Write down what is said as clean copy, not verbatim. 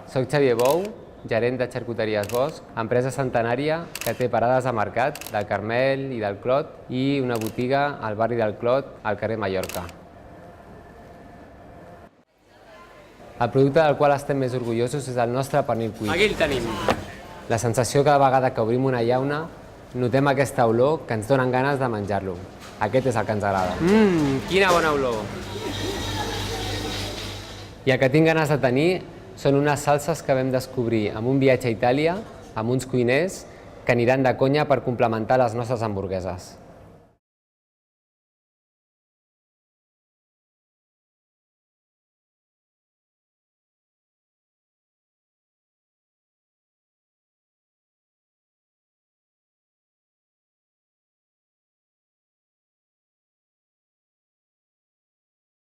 Soc Xavier Bou, gerent de Xarcuteries Bosch, empresa centenària que té parades a mercat del Carmel i del Clot i una botiga al barri del Clot, al carrer Mallorca. El producte del qual estem més orgullosos és el nostre pernil cuit. Aquí el tenim. La sensació cada vegada que obrim una llauna notem aquesta olor que ens donen ganes de menjar-lo. Aquest és el que ens agrada. Quina bona olor. I el que tinc ganes de tenir són unes salses que vam descobrir en un viatge a Itàlia amb uns cuiners que aniran de conya per complementar les nostres hamburgueses.